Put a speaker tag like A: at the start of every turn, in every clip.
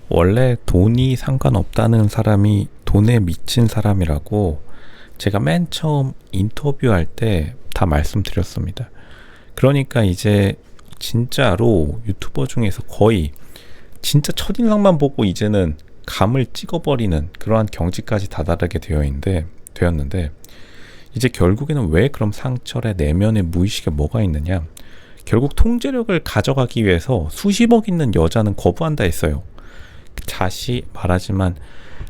A: 원래 돈이 상관없다는 사람이 돈에 미친 사람이라고 제가 맨 처음 인터뷰할 때 다 말씀드렸습니다. 그러니까 이제 진짜로 유튜버 중에서 거의 진짜 첫인상만 보고 이제는 감을 찍어버리는 그러한 경지까지 다다르게 되었는데 이제 결국에는 왜 그럼 상철의 내면의 무의식에 뭐가 있느냐, 결국 통제력을 가져가기 위해서 수십억 있는 여자는 거부한다 했어요. 다시 말하지만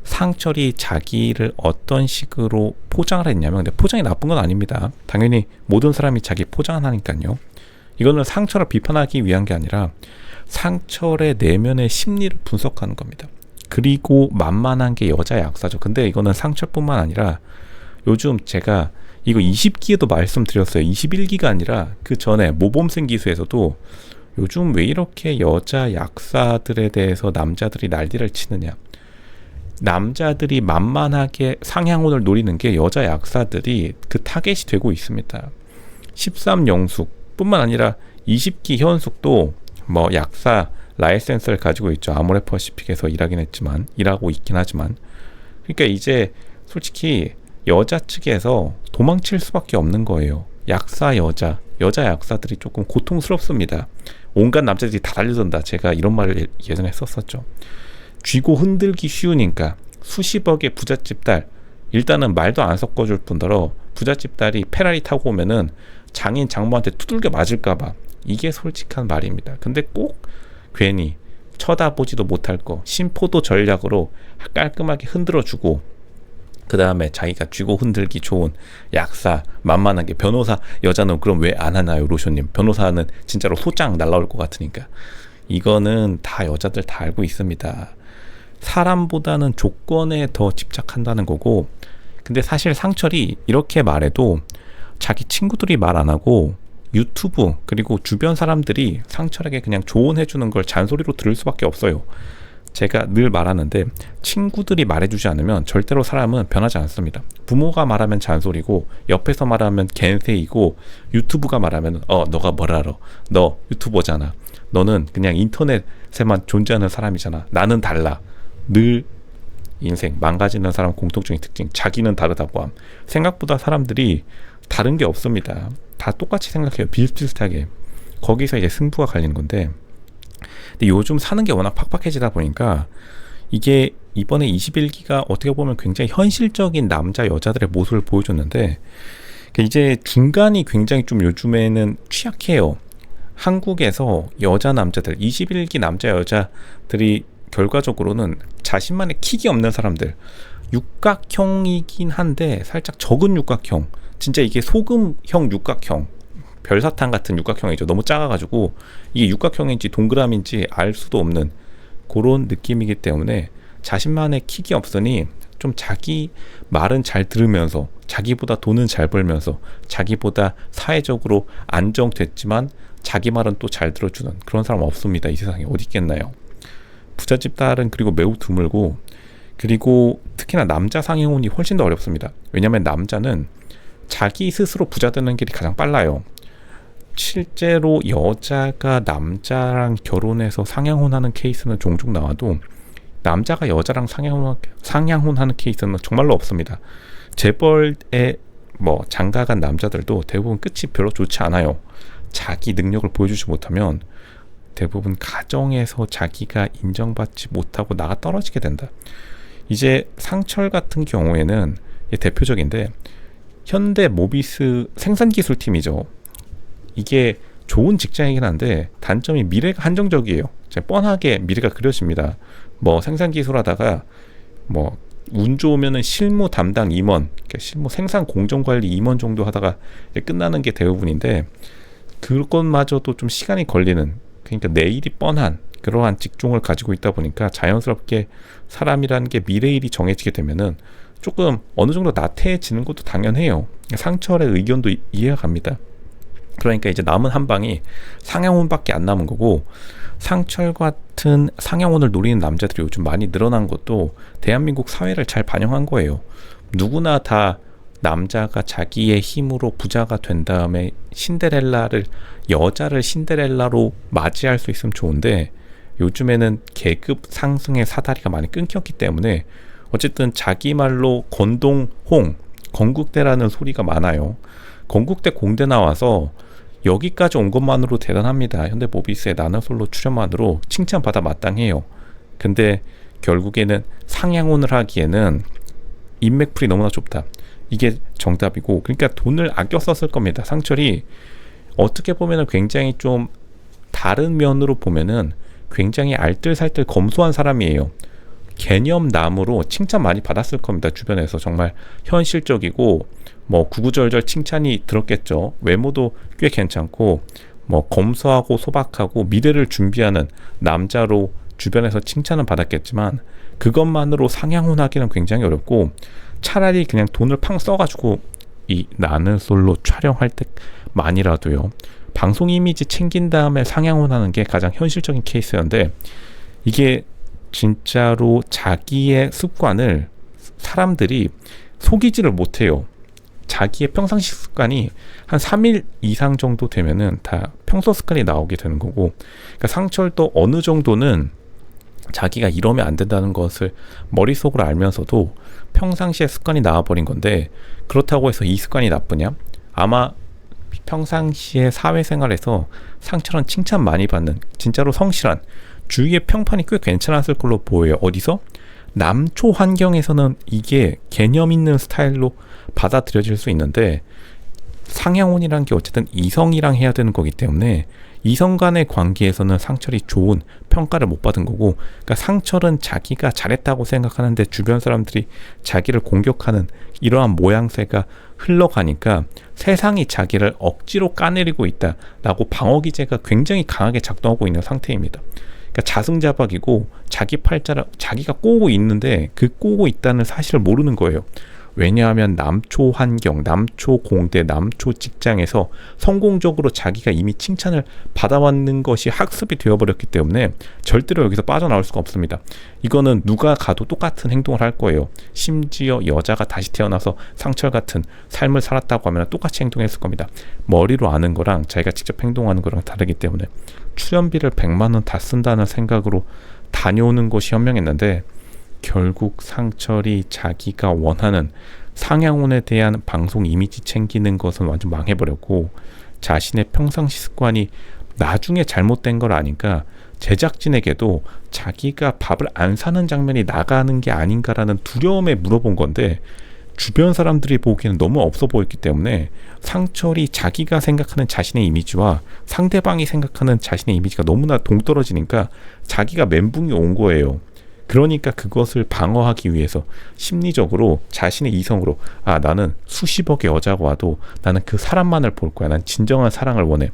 A: 상철이 자기를 어떤 식으로 포장을 했냐면, 근데 포장이 나쁜 건 아닙니다. 당연히 모든 사람이 자기 포장을 하니까요. 이거는 상철을 비판하기 위한 게 아니라 상철의 내면의 심리를 분석하는 겁니다. 그리고 만만한 게 여자의 약사죠. 근데 이거는 상철뿐만 아니라 요즘 제가 이거 20기에도 말씀드렸어요. 21기가 아니라 그 전에 모범생 기수에서도 요즘 왜 이렇게 여자 약사들에 대해서 남자들이 난리를 치느냐, 남자들이 만만하게 상향혼을 노리는 게 여자 약사들이 그 타겟이 되고 있습니다. 13영숙 뿐만 아니라 20기 현숙도 뭐 약사 라이센스를 가지고 있죠. 아모레퍼시픽에서 일하고 있긴 하지만, 그러니까 이제 솔직히 여자 측에서 도망칠 수밖에 없는 거예요. 여자 약사들이 조금 고통스럽습니다. 온갖 남자들이 다 달려든다. 제가 이런 말을 예전에 썼었죠. 쥐고 흔들기 쉬우니까 수십억의 부잣집 딸, 일단은 말도 안 섞어줄 뿐더러 부잣집 딸이 페라리 타고 오면은 장인 장모한테 두들겨 맞을까봐, 이게 솔직한 말입니다. 근데 꼭 괜히 쳐다보지도 못할 거 심포도 전략으로 깔끔하게 흔들어주고, 그 다음에 자기가 쥐고 흔들기 좋은 약사, 만만하게 변호사, 여자는 그럼 왜 안 하나요, 로쇼님? 변호사는 진짜로 소장 날라올 것 같으니까. 이거는 다 여자들 다 알고 있습니다. 사람보다는 조건에 더 집착한다는 거고, 근데 사실 상철이 이렇게 말해도 자기 친구들이 말 안 하고 유튜브 그리고 주변 사람들이 상철에게 그냥 조언해주는 걸 잔소리로 들을 수밖에 없어요. 제가 늘 말하는데 친구들이 말해주지 않으면 절대로 사람은 변하지 않습니다. 부모가 말하면 잔소리고, 옆에서 말하면 겐세이고, 유튜브가 말하면 너가 뭘 알아, 너 유튜버잖아, 너는 그냥 인터넷에만 존재하는 사람이잖아, 나는 달라. 늘 인생 망가지는 사람 공통적인 특징, 자기는 다르다고 함. 생각보다 사람들이 다른 게 없습니다. 다 똑같이 생각해요. 비슷비슷하게. 거기서 이제 승부가 갈리는 건데, 근데 요즘 사는 게 워낙 팍팍해지다 보니까 이게 이번에 21기가 어떻게 보면 굉장히 현실적인 남자 여자들의 모습을 보여줬는데, 이제 중간이 굉장히 좀 요즘에는 취약해요. 한국에서 여자 남자들, 21기 남자 여자들이 결과적으로는 자신만의 킥이 없는 사람들, 육각형이긴 한데 살짝 적은 육각형, 진짜 이게 소금형 육각형, 별사탕 같은 육각형이죠. 너무 작아가지고 이게 육각형인지 동그라미인지 알 수도 없는 그런 느낌이기 때문에 자신만의 킥이 없으니 좀 자기 말은 잘 들으면서, 자기보다 돈은 잘 벌면서, 자기보다 사회적으로 안정됐지만 자기 말은 또 잘 들어주는 그런 사람 없습니다. 이 세상에 어디 있겠나요? 부잣집 딸은 그리고 매우 드물고, 그리고 특히나 남자 상해혼이 훨씬 더 어렵습니다. 왜냐하면 남자는 자기 스스로 부자 되는 길이 가장 빨라요. 실제로 여자가 남자랑 결혼해서 상향혼하는 케이스는 종종 나와도 남자가 여자랑 상향혼하는 케이스는 정말로 없습니다. 재벌에 장가간 남자들도 대부분 끝이 별로 좋지 않아요. 자기 능력을 보여주지 못하면 대부분 가정에서 자기가 인정받지 못하고 나가 떨어지게 된다. 이제 상철 같은 경우에는 대표적인데, 현대 모비스 생산기술팀이죠. 이게 좋은 직장이긴 한데 단점이 미래가 한정적이에요. 뻔하게 미래가 그려집니다. 생산기술 하다가 운 좋으면은 실무 담당 임원, 실무 생산 공정관리 임원 정도 하다가 끝나는 게 대부분인데, 그것마저도 좀 시간이 걸리는, 그러니까 내일이 뻔한 그러한 직종을 가지고 있다 보니까 자연스럽게 사람이라는 게 미래일이 정해지게 되면은 조금 어느 정도 나태해지는 것도 당연해요. 상철의 의견도 이해가 갑니다. 그러니까 이제 남은 한 방이 상향혼밖에 안 남은 거고, 상철 같은 상향혼을 노리는 남자들이 요즘 많이 늘어난 것도 대한민국 사회를 잘 반영한 거예요. 누구나 다 남자가 자기의 힘으로 부자가 된 다음에 여자를 신데렐라로 맞이할 수 있으면 좋은데, 요즘에는 계급 상승의 사다리가 많이 끊겼기 때문에 어쨌든 자기 말로 건동홍, 건국대라는 소리가 많아요. 건국대 공대 나와서 여기까지 온 것만으로 대단합니다. 현대모비스의 나노솔로 출연만으로 칭찬받아 마땅해요. 근데 결국에는 상향혼을 하기에는 인맥풀이 너무나 좁다. 이게 정답이고, 그러니까 돈을 아껴 썼을 겁니다. 상철이 어떻게 보면은 굉장히 좀 다른 면으로 보면은 굉장히 알뜰살뜰 검소한 사람이에요. 개념남으로 칭찬 많이 받았을 겁니다. 주변에서 정말 현실적이고 뭐 구구절절 칭찬이 들었겠죠. 외모도 꽤 괜찮고 뭐 검소하고 소박하고 미래를 준비하는 남자로 주변에서 칭찬은 받았겠지만 그것만으로 상향혼하기는 굉장히 어렵고, 차라리 그냥 돈을 팡 써가지고 이 나는 솔로 촬영할 때만이라도요 방송 이미지 챙긴 다음에 상향혼하는 게 가장 현실적인 케이스였는데, 이게 진짜로 자기의 습관을 사람들이 속이지를 못해요. 자기의 평상시 습관이 한 3일 이상 정도 되면은 다 평소 습관이 나오게 되는 거고, 그러니까 상철도 어느 정도는 자기가 이러면 안 된다는 것을 머릿속으로 알면서도 평상시에 습관이 나와버린 건데, 그렇다고 해서 이 습관이 나쁘냐? 아마 평상시에 사회생활에서 상철은 칭찬 많이 받는 진짜로 성실한, 주위의 평판이 꽤 괜찮았을 걸로 보여요. 어디서? 남초 환경에서는 이게 개념 있는 스타일로 받아들여질 수 있는데, 상향혼이란 게 어쨌든 이성이랑 해야 되는 거기 때문에 이성 간의 관계에서는 상철이 좋은 평가를 못 받은 거고, 그러니까 상철은 자기가 잘했다고 생각하는데 주변 사람들이 자기를 공격하는 이러한 모양새가 흘러가니까 세상이 자기를 억지로 까내리고 있다라고 방어 기제가 굉장히 강하게 작동하고 있는 상태입니다. 그러니까 자승자박이고 자기 팔자를 자기가 꼬고 있는데 그 꼬고 있다는 사실을 모르는 거예요. 왜냐하면 남초 환경, 남초 공대, 남초 직장에서 성공적으로 자기가 이미 칭찬을 받아왔는 것이 학습이 되어버렸기 때문에 절대로 여기서 빠져나올 수가 없습니다. 이거는 누가 가도 똑같은 행동을 할 거예요. 심지어 여자가 다시 태어나서 상철 같은 삶을 살았다고 하면 똑같이 행동했을 겁니다. 머리로 아는 거랑 자기가 직접 행동하는 거랑 다르기 때문에 출연비를 100만 원 다 쓴다는 생각으로 다녀오는 것이 현명했는데, 결국 상철이 자기가 원하는 상향혼에 대한 방송 이미지 챙기는 것은 완전 망해버렸고, 자신의 평상시 습관이 나중에 잘못된 걸 아니까 제작진에게도 자기가 밥을 안 사는 장면이 나가는 게 아닌가라는 두려움에 물어본 건데, 주변 사람들이 보기에는 너무 없어 보였기 때문에 상철이 자기가 생각하는 자신의 이미지와 상대방이 생각하는 자신의 이미지가 너무나 동떨어지니까 자기가 멘붕이 온 거예요. 그러니까 그것을 방어하기 위해서 심리적으로 자신의 이성으로, 아, 나는 수십억의 여자가 와도 나는 그 사람만을 볼 거야. 난 진정한 사랑을 원해.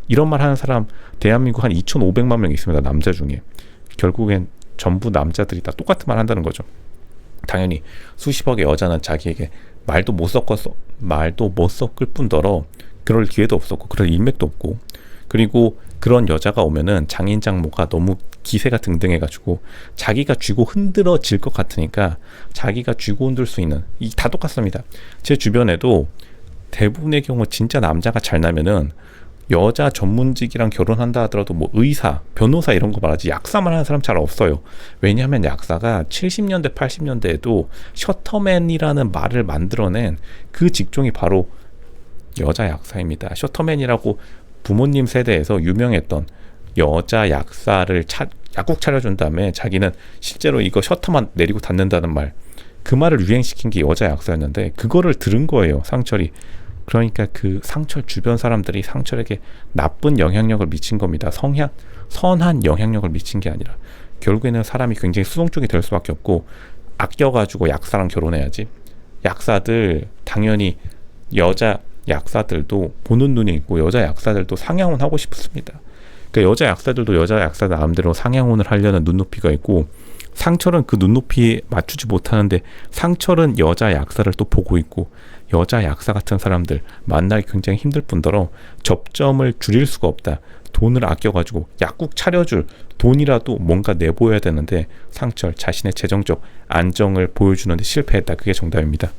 A: 이런 말 하는 사람 대한민국 한 2,500만 명 있습니다. 남자 중에. 결국엔 전부 남자들이 다 똑같은 말 한다는 거죠. 당연히 수십억의 여자는 자기에게 말도 못 섞을 뿐더러 그럴 기회도 없었고 그럴 인맥도 없고, 그리고 그런 여자가 오면은 장인 장모가 너무 기세가 등등해가지고 자기가 쥐고 흔들어질 것 같으니까 자기가 쥐고 흔들 수 있는, 이 다 똑같습니다. 제 주변에도 대부분의 경우 진짜 남자가 잘 나면은 여자 전문직이랑 결혼한다 하더라도 뭐 의사, 변호사 이런 거 말하지 약사만 하는 사람 잘 없어요. 왜냐하면 약사가 70년대, 80년대에도 셔터맨이라는 말을 만들어낸 그 직종이 바로 여자 약사입니다. 셔터맨이라고 부모님 세대에서 유명했던 여자 약사를 약국 차려준 다음에 자기는 실제로 이거 셔터만 내리고 닫는다는 말, 그 말을 유행시킨 게 여자 약사였는데 그거를 들은 거예요, 상철이. 그러니까 그 상철 주변 사람들이 상철에게 나쁜 영향력을 미친 겁니다. 선한 영향력을 미친 게 아니라 결국에는 사람이 굉장히 수동적이 될 수밖에 없고, 아껴가지고 약사랑 결혼해야지. 약사들 당연히 여자 약사들도 보는 눈이 있고 여자 약사들도 상향혼 하고 싶습니다. 그러니까 여자 약사들도 여자 약사 나름대로 상향혼을 하려는 눈높이가 있고, 상철은 그 눈높이에 맞추지 못하는데 상철은 여자 약사를 또 보고 있고, 여자 약사 같은 사람들 만나기 굉장히 힘들 뿐더러 접점을 줄일 수가 없다. 돈을 아껴가지고 약국 차려줄 돈이라도 뭔가 내보여야 되는데 상철 자신의 재정적 안정을 보여주는데 실패했다. 그게 정답입니다.